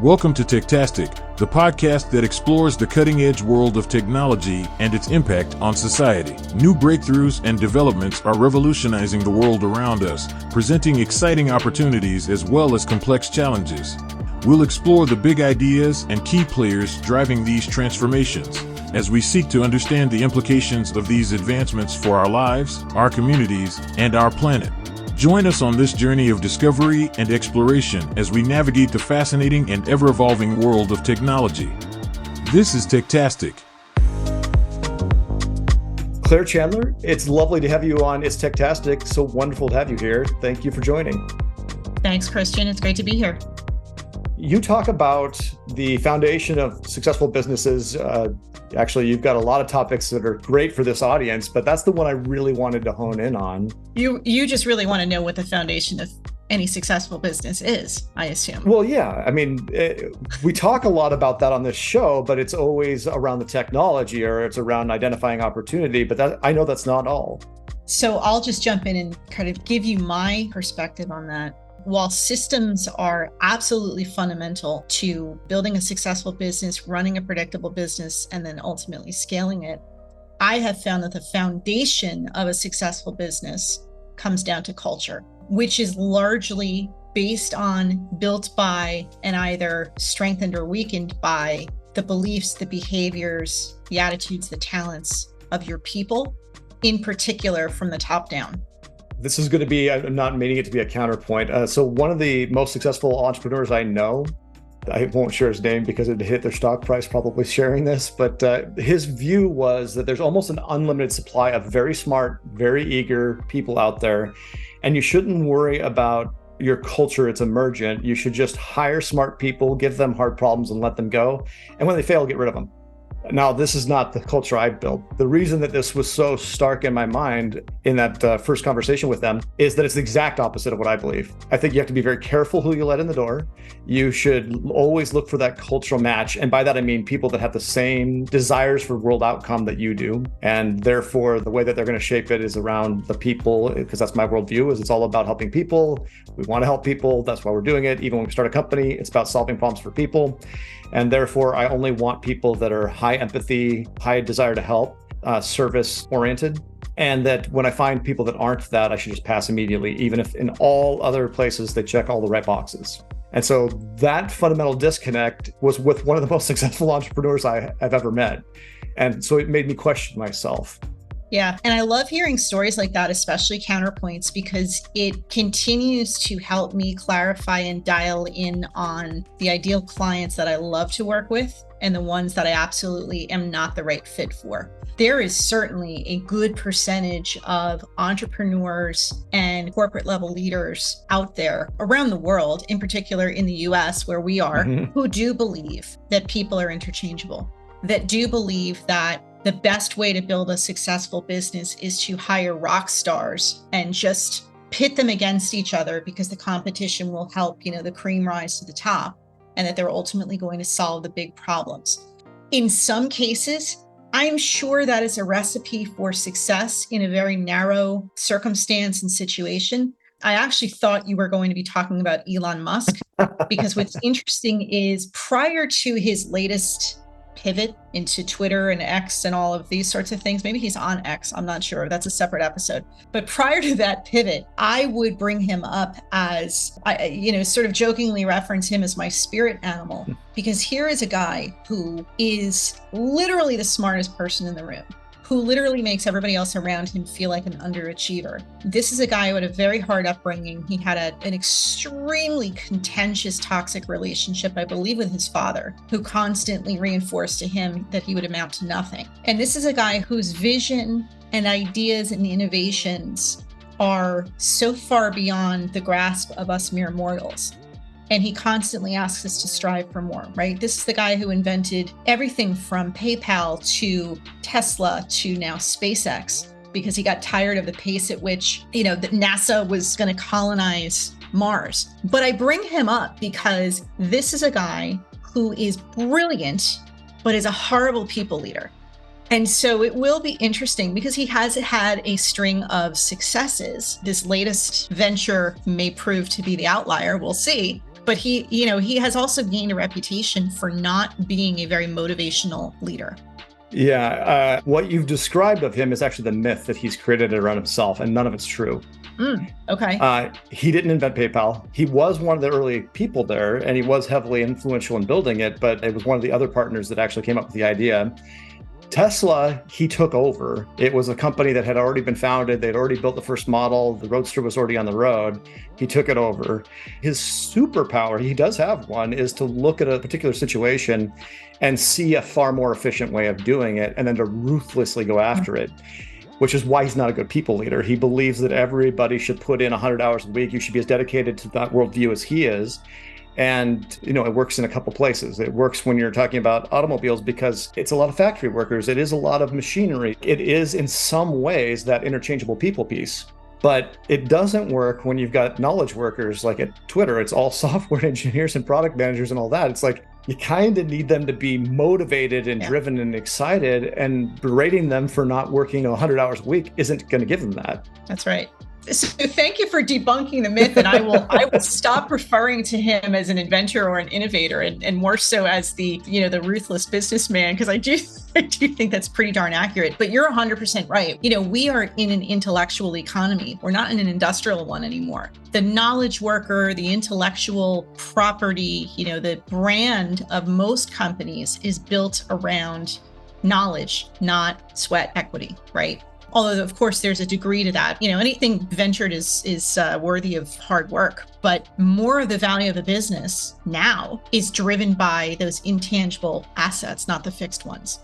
Welcome to Techtastic, the podcast that explores the cutting-edge world of technology and its impact on society. New breakthroughs and developments are revolutionizing the world around us, presenting exciting opportunities as well as complex challenges. We'll explore the big ideas and key players driving these transformations, as we seek to understand the implications of these advancements for our lives, our communities, and our planet. Join us on this journey of discovery and exploration as we navigate the fascinating and ever-evolving world of technology. This is Techtastic. Claire Chandler, it's lovely to have you on It's Techtastic. So wonderful to have you here. Thank you for joining. Thanks, Christian. It's great to be here. You talk about the foundation of successful businesses. Actually, you've got a lot of topics that are great for this audience, but that's the one I really wanted to hone in on. You just really want to know what the foundation of any successful business is, I assume. Well, yeah. I mean, we talk a lot about that on this show, but it's always around the technology or it's around identifying opportunity. But I know that's not all. So I'll just jump in and kind of give you my perspective on that. While systems are absolutely fundamental to building a successful business, running a predictable business, and then ultimately scaling it, I have found that the foundation of a successful business comes down to culture, which is largely based on, built by, and either strengthened or weakened by the beliefs, the behaviors, the attitudes, the talents of your people, in particular from the top down. This is going to be, I'm not meaning it to be a counterpoint. So one of the most successful entrepreneurs I know, I won't share his name because it'd hit their stock price probably sharing this, but his view was that there's almost an unlimited supply of very smart, very eager people out there. And you shouldn't worry about your culture. It's emergent. You should just hire smart people, give them hard problems and let them go. And when they fail, get rid of them. Now, this is not the culture I've built. The reason that this was so stark in my mind in that first conversation with them is that it's the exact opposite of what I believe. I think you have to be very careful who you let in the door. You should always look for that cultural match. And by that, I mean people that have the same desires for world outcome that you do. And therefore, the way that they're going to shape it is around the people, because that's my worldview, is it's all about helping people. We want to help people. That's why we're doing it. Even when we start a company, it's about solving problems for people. And therefore, I only want people that are high empathy, high desire to help, service oriented. And that when I find people that aren't that, I should just pass immediately, even if in all other places they check all the right boxes. And so that fundamental disconnect was with one of the most successful entrepreneurs I've ever met. And so it made me question myself. Yeah. And I love hearing stories like that, especially counterpoints, because it continues to help me clarify and dial in on the ideal clients that I love to work with and the ones that I absolutely am not the right fit for. There is certainly a good percentage of entrepreneurs and corporate level leaders out there around the world, in particular in the US where we are, who do believe that people are interchangeable, that do believe that the best way to build a successful business is to hire rock stars and just pit them against each other because the competition will help, the cream rise to the top, and that they're ultimately going to solve the big problems. In some cases, I'm sure that is a recipe for success in a very narrow circumstance and situation. I actually thought you were going to be talking about Elon Musk, because what's interesting is prior to his latest pivot into Twitter and X and all of these sorts of things. Maybe he's on X. I'm not sure. That's a separate episode. But prior to that pivot, I would bring him up as, sort of jokingly reference him as my spirit animal, because here is a guy who is literally the smartest person in the room, who literally makes everybody else around him feel like an underachiever. This is a guy who had a very hard upbringing. He had an extremely contentious, toxic relationship, I believe, with his father, who constantly reinforced to him that he would amount to nothing. And this is a guy whose vision and ideas and innovations are so far beyond the grasp of us mere mortals. And he constantly asks us to strive for more, right? This is the guy who invented everything from PayPal to Tesla to now SpaceX, because he got tired of the pace at which, that NASA was going to colonize Mars. But I bring him up because this is a guy who is brilliant, but is a horrible people leader. And so it will be interesting because he has had a string of successes. This latest venture may prove to be the outlier. We'll see. But he has also gained a reputation for not being a very motivational leader. Yeah, what you've described of him is actually the myth that he's created around himself, and none of it's true. Okay. He didn't invent PayPal. He was one of the early people there, and he was heavily influential in building it, but it was one of the other partners that actually came up with the idea. Tesla, he took over. It was a company that had already been founded. They'd already built the first model. The Roadster was already on the road. He took it over. His superpower, he does have one, is to look at a particular situation and see a far more efficient way of doing it, and then to ruthlessly go after it, which is why he's not a good people leader. He believes that everybody should put in 100 hours a week. You should be as dedicated to that worldview as he is. And, it works in a couple places. It works when you're talking about automobiles because it's a lot of factory workers. It is a lot of machinery. It is in some ways that interchangeable people piece. But it doesn't work when you've got knowledge workers like at Twitter. It's all software engineers and product managers and all that. It's like you kind of need them to be motivated and driven and excited, and berating them for not working 100 hours a week isn't going to give them that. That's right. So thank you for debunking the myth, and I will stop referring to him as an inventor or an innovator, and more so as the ruthless businessman, because I do think that's pretty darn accurate. But you're 100% right. We are in an intellectual economy. We're not in an industrial one anymore. The knowledge worker, the intellectual property, the brand of most companies is built around knowledge, not sweat equity, right? Although, of course, there's a degree to that. Anything ventured is worthy of hard work. But more of the value of a business now is driven by those intangible assets, not the fixed ones.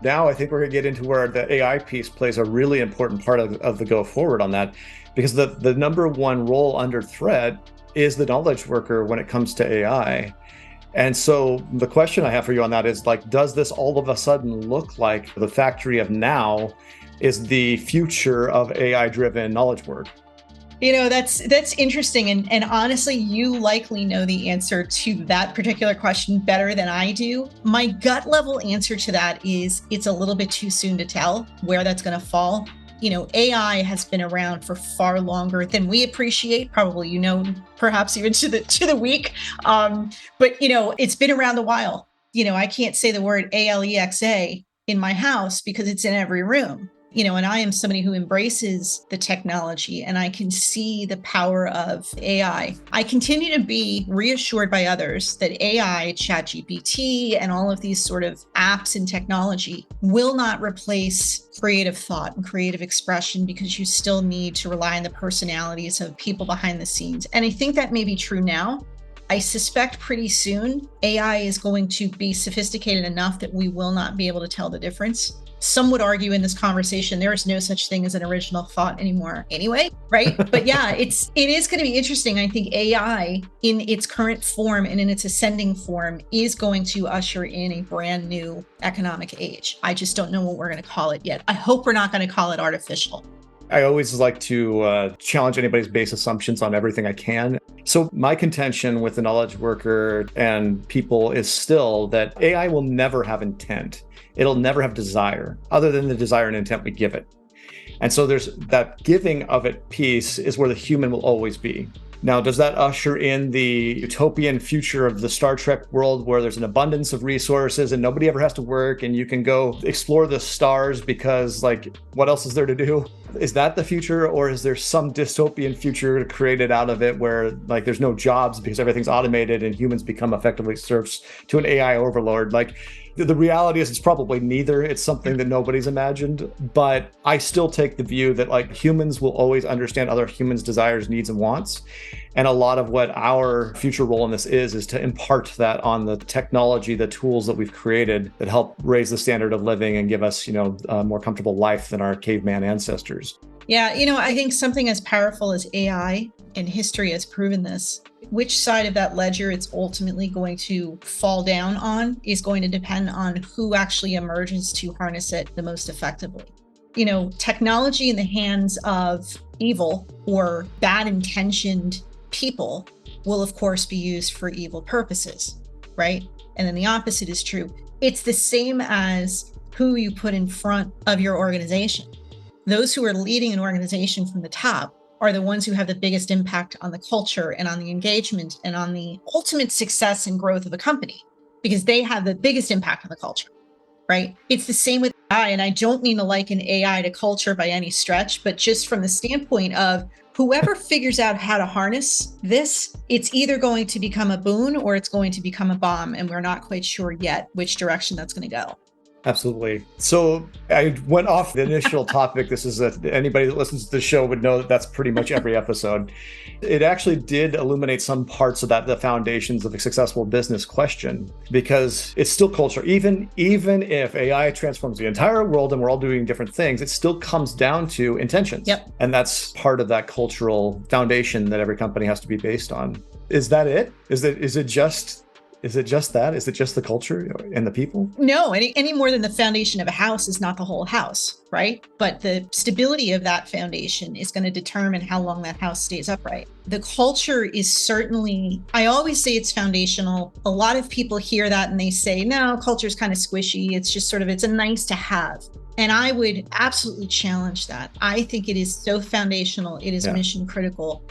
Now, I think we're going to get into where the AI piece plays a really important part of the go forward on that, because the number one role under threat is the knowledge worker when it comes to AI. And so the question I have for you on that is, does this all of a sudden look like the factory of now is the future of AI-driven knowledge work? That's interesting. And honestly, you likely know the answer to that particular question better than I do. My gut level answer to that is it's a little bit too soon to tell where that's going to fall. AI has been around for far longer than we appreciate, probably, perhaps even to the week. But it's been around a while. I can't say the word ALEXA in my house because it's in every room. And I am somebody who embraces the technology, and I can see the power of AI. I continue to be reassured by others that AI, ChatGPT, and all of these sort of apps and technology will not replace creative thought and creative expression, because you still need to rely on the personalities of people behind the scenes. And I think that may be true now. I suspect pretty soon AI is going to be sophisticated enough that we will not be able to tell the difference. Some would argue in this conversation, there is no such thing as an original thought anymore anyway, right? But yeah, it is going to be interesting. I think AI in its current form and in its ascending form is going to usher in a brand new economic age. I just don't know what we're going to call it yet. I hope we're not going to call it artificial. I always like to challenge anybody's base assumptions on everything I can. So my contention with the knowledge worker and people is still that AI will never have intent. It'll never have desire, other than the desire and intent we give it. And so there's that giving of it piece is where the human will always be. Now, does that usher in the utopian future of the Star Trek world where there's an abundance of resources and nobody ever has to work and you can go explore the stars because, what else is there to do? Is that the future, or is there some dystopian future created out of it where there's no jobs because everything's automated and humans become effectively serfs to an AI overlord? The reality is it's probably neither. It's something that nobody's imagined, but I still take the view that humans will always understand other humans' desires, needs, and wants. And a lot of what our future role in this is to impart that on the technology, the tools that we've created that help raise the standard of living and give us, a more comfortable life than our caveman ancestors. Yeah, I think something as powerful as AI, and history has proven this, which side of that ledger it's ultimately going to fall down on is going to depend on who actually emerges to harness it the most effectively. Technology in the hands of evil or bad intentioned people will, of course, be used for evil purposes, right? And then the opposite is true. It's the same as who you put in front of your organization. Those who are leading an organization from the top are the ones who have the biggest impact on the culture and on the engagement and on the ultimate success and growth of the company, because they have the biggest impact on the culture, right? It's the same with AI. And I don't mean to liken AI to culture by any stretch, but just from the standpoint of whoever figures out how to harness this, it's either going to become a boon or it's going to become a bomb. And we're not quite sure yet which direction that's going to go. Absolutely. So I went off the initial topic. This is anybody that listens to the show would know that that's pretty much every episode. It actually did illuminate some parts of that, the foundations of a successful business question, because it's still culture. Even if AI transforms the entire world and we're all doing different things, it still comes down to intentions. Yep. And that's part of that cultural foundation that every company has to be based on. Is that it? Is it just that? Is it just the culture and the people? No, any more than the foundation of a house is not the whole house, right? But the stability of that foundation is going to determine how long that house stays upright. The culture is certainly, I always say it's foundational. A lot of people hear that and they say, no, culture is kind of squishy. It's just sort of, it's a nice to have. And I would absolutely challenge that. I think it is so foundational. It is mission critical.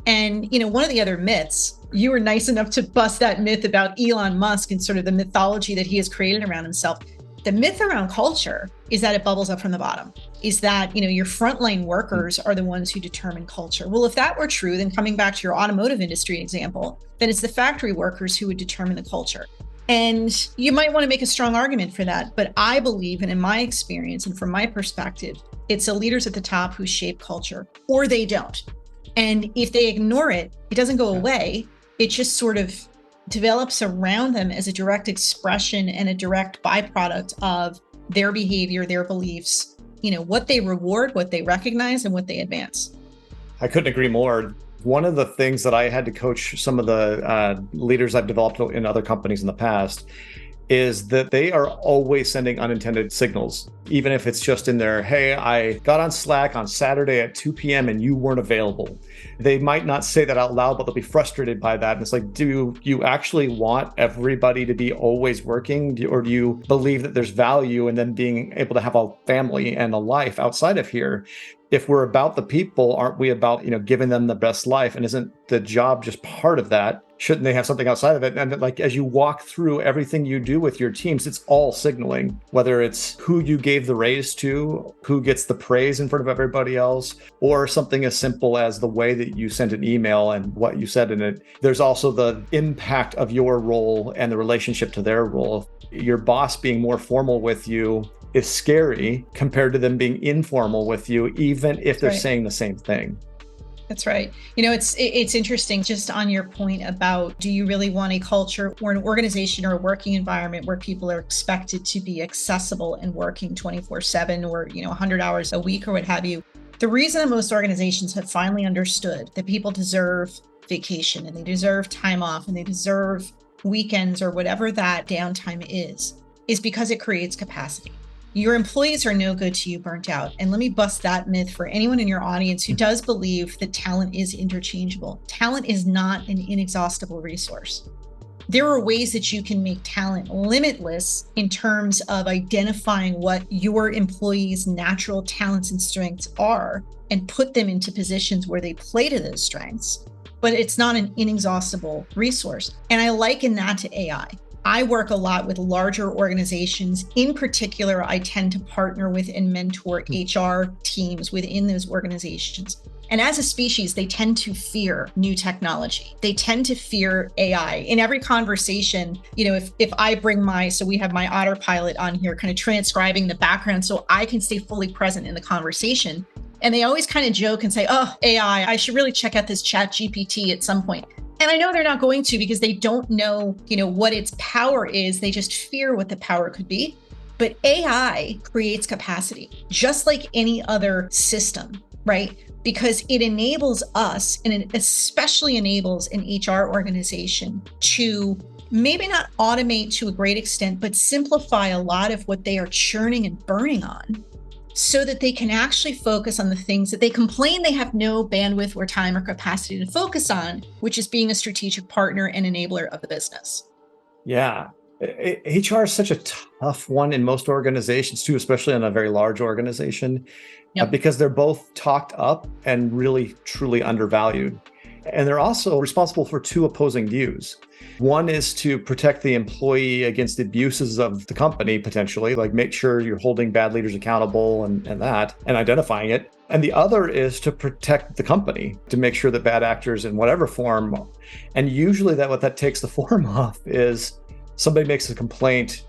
And, one of the other myths, you were nice enough to bust that myth about Elon Musk and sort of the mythology that he has created around himself. The myth around culture is that it bubbles up from the bottom, is that, your frontline workers are the ones who determine culture. Well, if that were true, then coming back to your automotive industry example, then it's the factory workers who would determine the culture. And you might want to make a strong argument for that. But I believe, and in my experience and from my perspective, it's the leaders at the top who shape culture, or they don't. And if they ignore it, it doesn't go away. It just sort of develops around them as a direct expression and a direct byproduct of their behavior, their beliefs, what they reward, what they recognize, and what they advance. I couldn't agree more. One of the things that I had to coach some of the leaders I've developed in other companies in the past is that they are always sending unintended signals, even if it's just in there, hey, I got on Slack on Saturday at 2 p.m. and you weren't available. They might not say that out loud, but they'll be frustrated by that. And it's like, do you actually want everybody to be always working? Or do you believe that there's value in them being able to have a family and a life outside of here? If we're about the people, aren't we about, giving them the best life? And isn't the job just part of that? Shouldn't they have something outside of it? And like, as you walk through everything you do with your teams, it's all signaling, whether it's who you gave the raise to, who gets the praise in front of everybody else, or something as simple as the way that you sent an email and what you said in it. There's also the impact of your role and the relationship to their role. Your boss being more formal with you is scary compared to them being informal with you, even if they're saying the same thing. That's right. It's interesting, just on your point about, do you really want a culture or an organization or a working environment where people are expected to be accessible and working 24/7 or, 100 hours a week or what have you? The reason that most organizations have finally understood that people deserve vacation and they deserve time off and they deserve weekends or whatever that downtime is because it creates capacity. Your employees are no good to you burnt out. And let me bust that myth for anyone in your audience who does believe that talent is interchangeable. Talent is not an inexhaustible resource. There are ways that you can make talent limitless in terms of identifying what your employees' natural talents and strengths are and put them into positions where they play to those strengths. But it's not an inexhaustible resource. And I liken that to AI. I work a lot with larger organizations. In particular, I tend to partner with and mentor HR teams within those organizations. And as a species, they tend to fear new technology. They tend to fear AI. In every conversation, if I bring so we have my autopilot on here, kind of transcribing the background so I can stay fully present in the conversation. And they always kind of joke and say, oh, AI, I should really check out this chat GPT at some point. And I know they're not going to because they don't know, what its power is. They just fear what the power could be. But AI creates capacity, just like any other system, right? Because it enables us, and it especially enables an HR organization to maybe not automate to a great extent, but simplify a lot of what they are churning and burning on, so that they can actually focus on the things that they complain they have no bandwidth or time or capacity to focus on, which is being a strategic partner and enabler of the business. Yeah. HR is such a tough one in most organizations too, especially in a very large organization, Yep. because they're both talked up and really truly undervalued. And they're also responsible for two opposing views. One is to protect the employee against the abuses of the company, potentially, like make sure you're holding bad leaders accountable and identifying it. And the other is to protect the company, to make sure that bad actors in whatever form, and usually what that takes the form of is somebody makes a complaint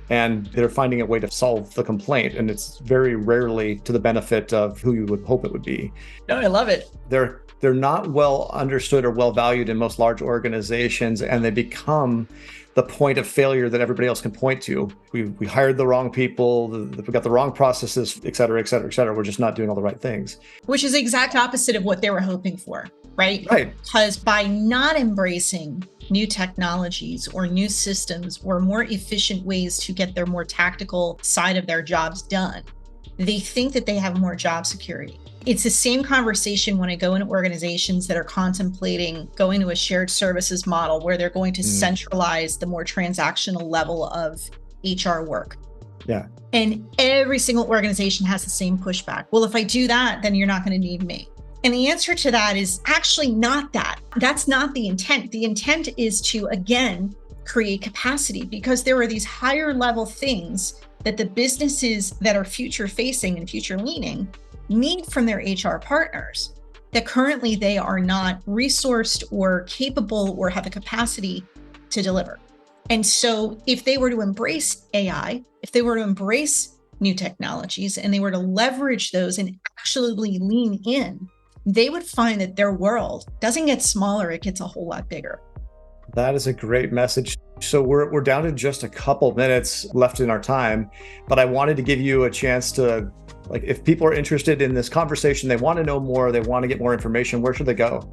and they're finding a way to solve the complaint. And it's very rarely to the benefit of who you would hope it would be. No, I love it. They're not well understood or well valued in most large organizations, and they become the point of failure that everybody else can point to. We hired the wrong people, we got the wrong processes, et cetera, et cetera, et cetera. We're just not doing all the right things. Which is the exact opposite of what they were hoping for, right? Right. Because by not embracing new technologies or new systems or more efficient ways to get their more tactical side of their jobs done, they think that they have more job security. It's the same conversation when I go into organizations that are contemplating going to a shared services model where they're going to centralize the more transactional level of HR work. Yeah. And every single organization has the same pushback. Well, if I do that, then you're not going to need me. And the answer to that is actually not that. That's not the intent. The intent is to, again, create capacity, because there are these higher level things that the businesses that are future facing and future leaning need from their HR partners that currently they are not resourced or capable or have the capacity to deliver. And so if they were to embrace AI, if they were to embrace new technologies and they were to leverage those and actually lean in, they would find that their world doesn't get smaller, it gets a whole lot bigger. That is a great message. So we're down to just a couple minutes left in our time, but I wanted to give you a chance to, like, if people are interested in this conversation, they want to know more, they want to get more information, where should they go?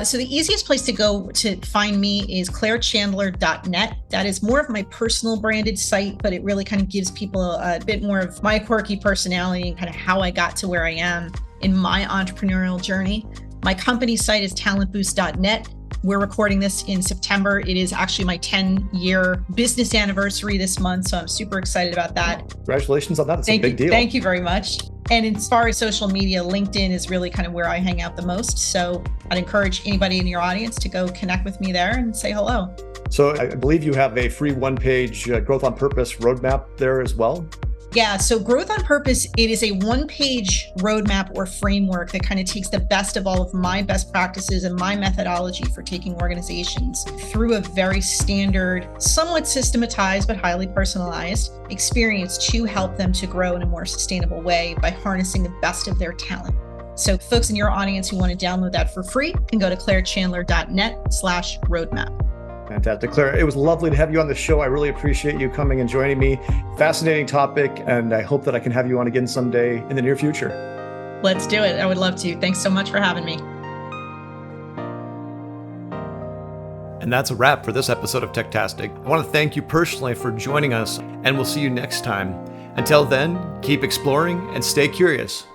So the easiest place to go to find me is clairechandler.net. That is more of my personal branded site, but it really kind of gives people a bit more of my quirky personality and kind of how I got to where I am in my entrepreneurial journey. My company site is talentboost.net. We're recording this in September. It is actually my 10-year business anniversary this month, so I'm super excited about that. Congratulations on that. It's a big deal. Thank you very much. And as far as social media, LinkedIn is really kind of where I hang out the most. So I'd encourage anybody in your audience to go connect with me there and say hello. So I believe you have a free one-page Growth on Purpose roadmap there as well. Yeah, so Growth on Purpose, it is a one-page roadmap or framework that kind of takes the best of all of my best practices and my methodology for taking organizations through a very standard, somewhat systematized, but highly personalized experience to help them to grow in a more sustainable way by harnessing the best of their talent. So folks in your audience who want to download that for free can go to clairechandler.net/roadmap. Fantastic. Claire, it was lovely to have you on the show. I really appreciate you coming and joining me. Fascinating topic, and I hope that I can have you on again someday in the near future. Let's do it. I would love to. Thanks so much for having me. And that's a wrap for this episode of Techtastic. I want to thank you personally for joining us, and we'll see you next time. Until then, keep exploring and stay curious.